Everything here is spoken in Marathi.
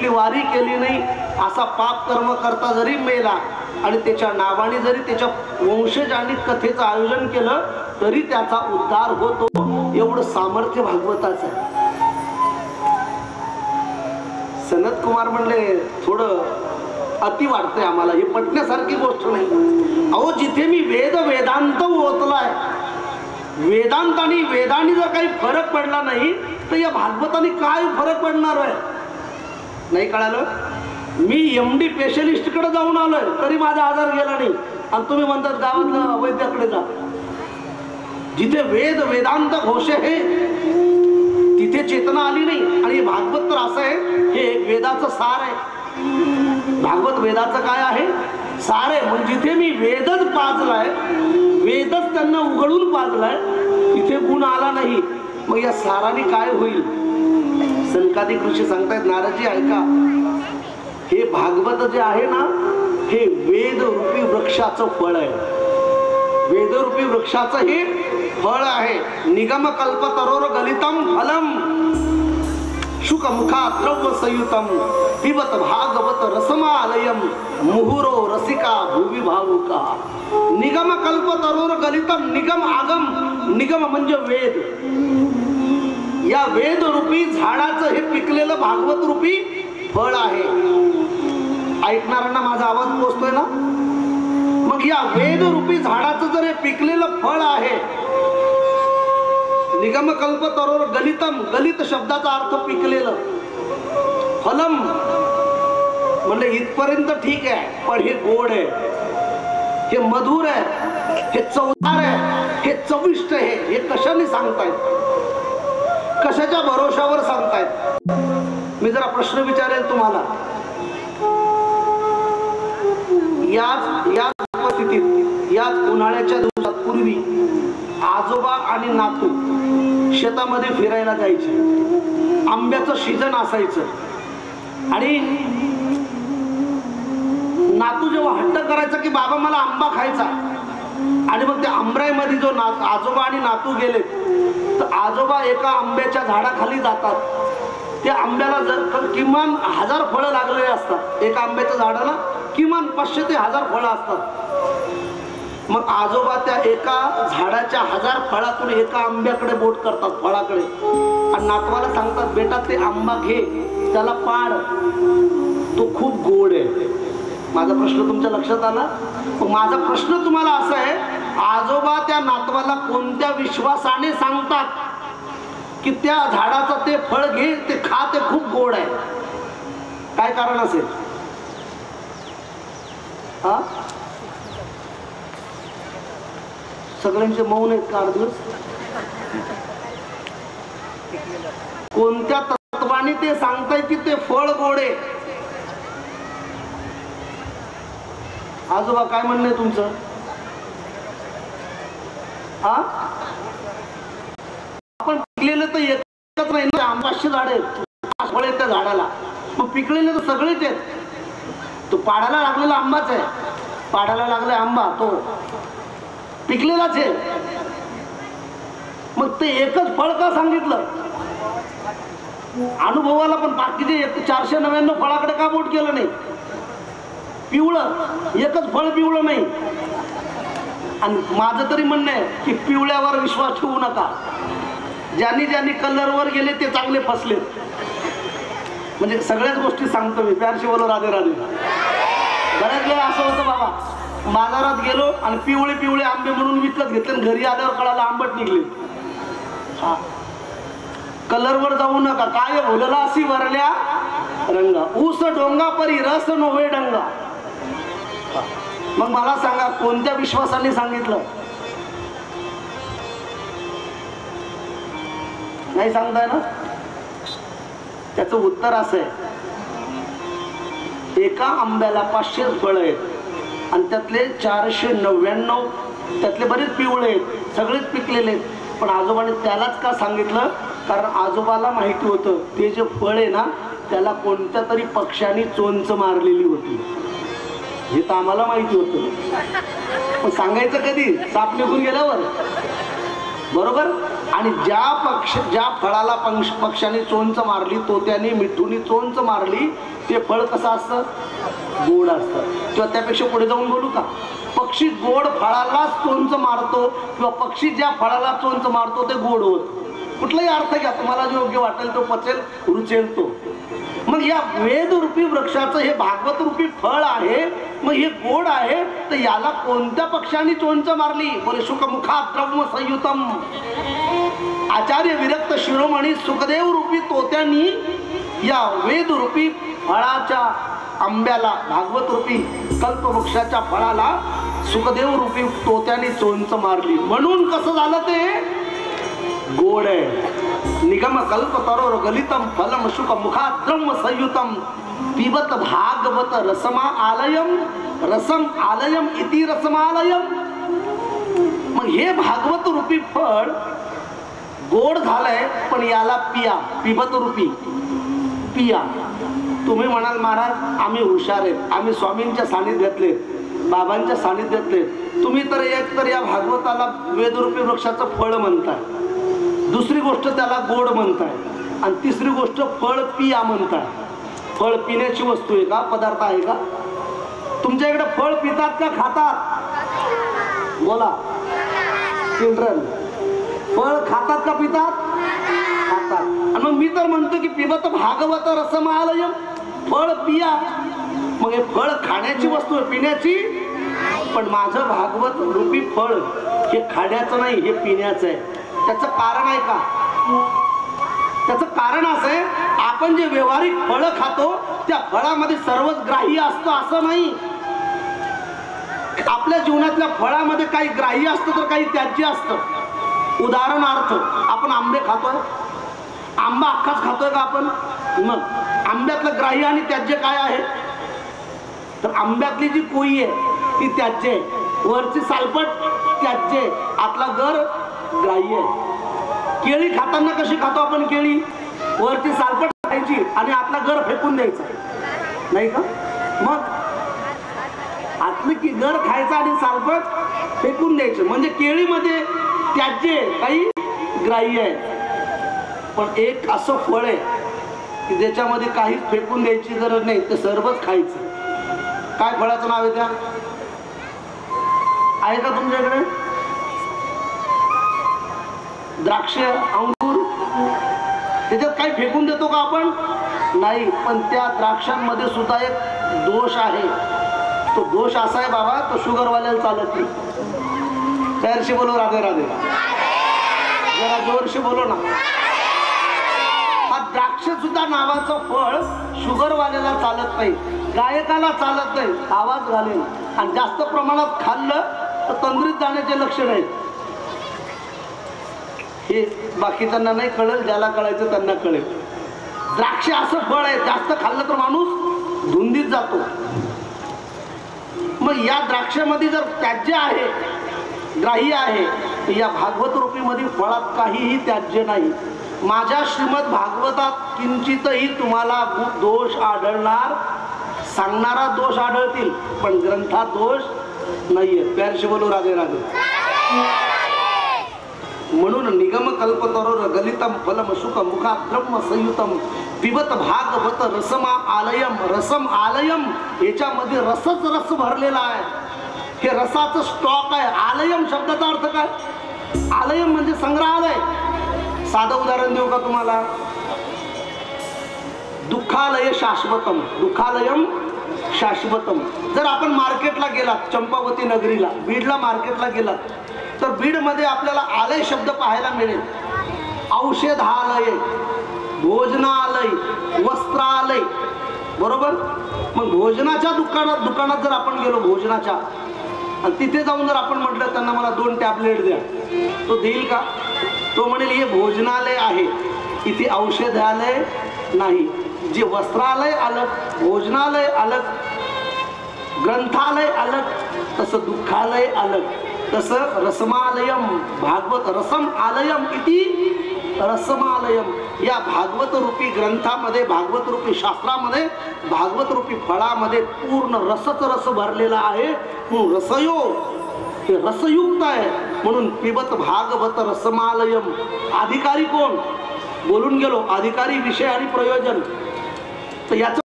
कुठली वारी केली नाही, असा पाप कर्म करता जरी मेला आणि त्याच्या नावाने जरी त्याच्या वंशजांनी कथेचं आयोजन केलं तरी त्याचा उद्धार होतो. एवढं सामर्थ्य भागवताचं आहे. सनत कुमार म्हणले थोडं अति वाटतंय आम्हाला, हे पटण्यासारखी गोष्ट नाही. अहो जिथे मी वेदांत ओतलाय, वेदांत आणि वेदांनी जर काही फरक पडला नाही तर या भागवताने काय फरक पडणार आहे? नाही कळालं? मी MD स्पेशलिस्टकडे जाऊन आलोय तरी माझा आजार गेला नाही आणि तुम्ही म्हणतात गावातल्या वैद्याकडे जा. जिथे वेदांत घोष आहे तिथे चेतना आली नाही. आणि भागवत तर असं आहे, हे वेदाचं सार आहे. भागवत वेदाचं काय आहे? सार आहे. मग जिथे मी वेदच पाजलाय, वेदच त्यांना उघडून पाजलाय, तिथे गुण आला नाही, मग या साराने काय होईल? सनकादिक ऋषी सांगतायत, नारदजी ऐका, हे भागवत जे आहे ना, हे वेद रूपी वृक्षाचं फळ आहे. वेद रूपी वृक्षाचं हे फळ आहे. निगम कल्प तरोर गलितम फलम शुकमुखा द्रव्य संयुतम पिबत भागवत रसमालयम मुहुरो रसिका भुवि भावुका. निगम कल्प तरोर गलितम, निगम आगम, निगम म्हणजे वेद. या वेद रूपी झाडाचं हे पिकलेलं भागवत रूपी फळ आहे. ऐकणाऱ्यांना माझा आवाज पोचतोय ना? मग या वेद रूपी झाडाचं जर हे पिकलेलं फळ आहे, निगम कल्प तरोर गलितम, गलित शब्दाचा अर्थ पिकलेलं, फलम म्हणजे इथपर्यंत ठीक आहे, पण हे गोड आहे, हे मधुर आहे, हे चवदार आहे, हे चविष्ट आहे. हे कशाने सांगतायत? कशाच्या भरोशावर सांगतायत? मी जरा प्रश्न विचारेल तुम्हाला. याच परिस्थितीत, याच उन्हाळ्याच्या दिवसात पूर्वी आजोबा आणि नातू शेतामध्ये फिरायला जायचे. आंब्याचं सीजन असायचं आणि नातू जेव्हा हट्ट करायचा की बाबा मला आंबा खायचा, आणि मग त्या आंब्यामध्ये जो आजोबा आणि नातू गेले तर आजोबा एका आंब्याच्या झाडाखाली जातात. त्या आंब्याला जर किमान 1000 फळं लागलेली असतात, एका आंब्याच्या झाडाला किमान 500 ते 1000 फळं असतात. मग आजोबा त्या एका झाडाच्या 1000 फळातून एका आंब्याकडे बोट करतात, फळाकडे, आणि नातवाला सांगतात बेटा ते आंबा घे, त्याला पाड, तो खूप गोड आहे. माझा प्रश्न तुमच्या लक्षात आला? माझा प्रश्न तुम्हाला असा आहे, आजोबा त्या नातवाला कोणत्या विश्वासाने सांगतात की त्या झाडाचं ते फळ घे, ते खा, ते खूप गोड आहे? काय कारण असेल? हा, सगळ्यांचे मौन आहेत का 8 दिवस? कोणत्या तत्वाने ते सांगताय की ते फळ गोड आहे? आजोबा काय म्हणणं आहे तुमचं? हा, आपण पिकलेलं तर एकच नाही ना, 500 झाड आहेत, फळ आहेत त्या झाडाला, मग पिकलेले तर सगळेच आहेत. तो पाडाला लागलेला आंबाच आहे, पाडाला लागला आंबा तो पिकलेलाच आहे. मग ते एकच फळ का सांगितलं? अनुभवाला पण बाकीचे 499 फळाकडे का बोट केलं नाही? पिवळं एकच फळ पिवळं नाही. आणि माझं तरी म्हणणं आहे की पिवळ्यावर विश्वास ठेवू नका. ज्यांनी ज्यांनी कलरवर गेले ते चांगले फसले. म्हणजे सगळ्याच गोष्टी सांगतो मी, प्यारशी बोलो, राधे राधे. बऱ्याच वेळा असं होतं बाबा, बाजारात गेलो आणि पिवळे पिवळे आंबे म्हणून विकत घेतले, घरी आल्यावर कळाला आंबट निघले. हा, कलरवर जाऊ नका. काय बोलला अशी वरल्या रंगा, ऊस डोंगा परी रस नव्हे डंगा. मग मला सांगा कोणत्या विश्वासाने सांगितलं? नाही सांगताय ना? त्याचं उत्तर असं आहे, एका आंब्याला 500 फळ आहेत आणि त्यातले 499 त्यातले बरेच पिवळे आहेत, सगळेच पिकलेले आहेत. पण आजोबाने त्यालाच का सांगितलं? कारण आजोबाला माहिती होतं ते जे फळ आहे ना त्याला कोणत्या तरी पक्ष्याने चोंच मारलेली होती. हे तर आम्हाला माहिती होतं, पण सांगायचं कधी? साप निघून गेल्यावर, बरोबर? आणि ज्या फळाला पक्ष्याने चोंच मारली, तोत्याने मिठूनी चोंच मारली, ते फळ कसं असतं? गोड असतं. किंवा त्यापेक्षा पुढे जाऊन बोलू का? पक्षी गोड फळालाच चोंच मारतो किंवा पक्षी ज्या फळाला चोंच मारतो ते गोड होत. कुठलाही अर्थ घ्या, तुम्हाला जो योग्य वाटेल तो पचेल, रुचेल तो. मग या वेदरूपी वृक्षाचं हे भागवत रूपी फळ आहे, मग हे गोड आहे, तर याला कोणत्या पक्षाने चोंच मारली? बोले शुकमुखात द्रव्य संयुतम. आचार्य विरक्त शिरोमणी सुखदेव रूपी तोत्यांनी या वेदरूपी फळाच्या आंब्याला, भागवत रूपी कल्पवृक्षाच्या फळाला सुखदेव रूपी तोत्याने चोंच मारली. म्हणून कसं झालं? ते गोड आहे. निगम कल्प तरोर गलितम फलम शुक मुखात द्रव्य संयुतम पिबत भागवत रसमा आलयम रसम आलयम इति रसमालयम. मग हे भागवत रूपी फळ गोड झालंय, पण याला पिया, पिबत रूपी पिया. तुम्ही म्हणाल महाराज आम्ही हुशार आहेत, आम्ही स्वामींच्या सानिध्यातले, बाबांच्या सानिध्यातले. तुम्ही तर एक तर या भागवताला वेदरूपी वृक्षाचं फळ म्हणताय, दुसरी गोष्ट त्याला गोड म्हणताय, आणि तिसरी गोष्ट फळ पिया म्हणताय. फळ पिण्याची वस्तू आहे का? पदार्थ आहे का? तुमच्या इकडे फळ पितात का खातात? बोला चिल्ड्रन, फळ खातात का पितात? खातात. आणि मग मी तर म्हणतो की पिबत भागवत रसमालयम, फळ पिया. मग हे फळ खाण्याची वस्तू आहे, पिण्याची. पण माझं भागवत रूपी फळ हे खाण्याचं नाही, हे पिण्याचं आहे. त्याचं कारण आहे का? त्याचं कारण असं आहे, आपण जे व्यवहारिक फळं खातो त्या फळामध्ये सर्वच ग्राह्य असतं असं नाही. आपल्या जीवनातल्या फळामध्ये काही ग्राह्य असतं तर काही त्याज्य असतं. उदाहरणार्थ आपण आंबे खातोय, आंबा अख्खाच खातोय का आपण? मग आंब्यातलं ग्राह्य आणि त्याज्य काय आहे? तर आंब्यातली जी कोई आहे ती त्याज्य आहे, वरची सालपट त्याज्य आहे, आतला गर ग्राह्य आहे. केळी खाताना कशी खातो आपण? केळी वरची सालपट खायची आणि आतला गर फेकून द्यायचा, नाही का? मग आतली की गर खायचा आणि सालपट फेकून द्यायचं, म्हणजे केळीमध्ये त्याज्य आहे, काही ग्राह्य आहे. पण एक असं फळ आहे की ज्याच्यामध्ये काहीच फेकून द्यायची गरज नाही, ते सर्वच खायचं. काय फळाचं नाव आहे? त्या आहे का तुमच्याकडे? द्राक्ष, अंगूर. त्याच्यात काही फेकून देतो का आपण? नाही. पण त्या द्राक्षांमध्ये सुद्धा एक दोष आहे. तो दोष असा आहे बाबा, तो शुगरवाल्याला चालत नाही. तयारशी बोलो राधे राधे, जरा जोरशी बोलो ना. हा द्राक्ष सुद्धा नावाचं फळ शुगरवाल्याला चालत नाही, गायकाला चालत नाही, आवाज घालेल. आणि जास्त प्रमाणात खाल्लं तर तंद्रीत जाण्याचे लक्षण आहेत. हे बाकीच्यांना नाही कळेल, ज्याला कळायचं त्यांना कळेल. द्राक्ष असं फळ आहे, जास्त खाल्लं तर माणूस धुंदीत जातो. मग या द्राक्षामध्ये जर त्याज्य आहे, ग्राह्य आहे, तर या भागवत रूपीमध्ये फळात काहीही त्याज्य नाही. माझ्या श्रीमद भागवतात किंचितही तुम्हाला दोष आढळणार, सांगणारा दोष आढळतील, पण ग्रंथात दोष नाहीये. प्यारशी बोलो राधे राधे. म्हणून निगम कल्पतरोर गलितम फलम शुक मुखात ब्रह्म संयुतम पिबत भागवत रसमा आलयम. रसम आलयम, याच्यामध्ये रसच रस भरलेला आहे. हे रसाचं स्टॉक आहे. आलयम शब्दाचा अर्थ काय? आलयम म्हणजे संग्रहालय. साधं उदाहरण देऊ का तुम्हाला? दुःखालय शाश्वतम, दुःखालयम शाश्वतम. जर आपण मार्केटला गेलात, चंपावती नगरीला, बीडला मार्केटला गेलात, तर बीडमध्ये आपल्याला आलय शब्द पाहायला मिळेल. औषधालय, भोजनालय, वस्त्रालय, बरोबर? मग भोजनाच्या दुकानात जर आपण गेलो, भोजनाच्या, आणि तिथे जाऊन जर आपण म्हटलं त्यांना मला 2 टॅबलेट द्या, तो देईल का? तो म्हणेल हे भोजनालय आहे, इथे औषधालय नाही. जे वस्त्रालय अलग, भोजनालय अलग, ग्रंथालय अलग, तसं दुःखालय अलग. तसं रसमालयम, भागवत रसम आलयम इति रसमालयम. या भागवत रूपी ग्रंथामध्ये, भागवत रूपी शास्त्रामध्ये, भागवत रूपी फळामध्ये पूर्ण रसच रस भरलेला आहे. रसयो, हे रसयुक्त आहे. म्हणून पिबत भागवत रसमालयम. अधिकारी कोण बोलून गेलो, अधिकारी विषय आणि प्रयोजन. तर याचं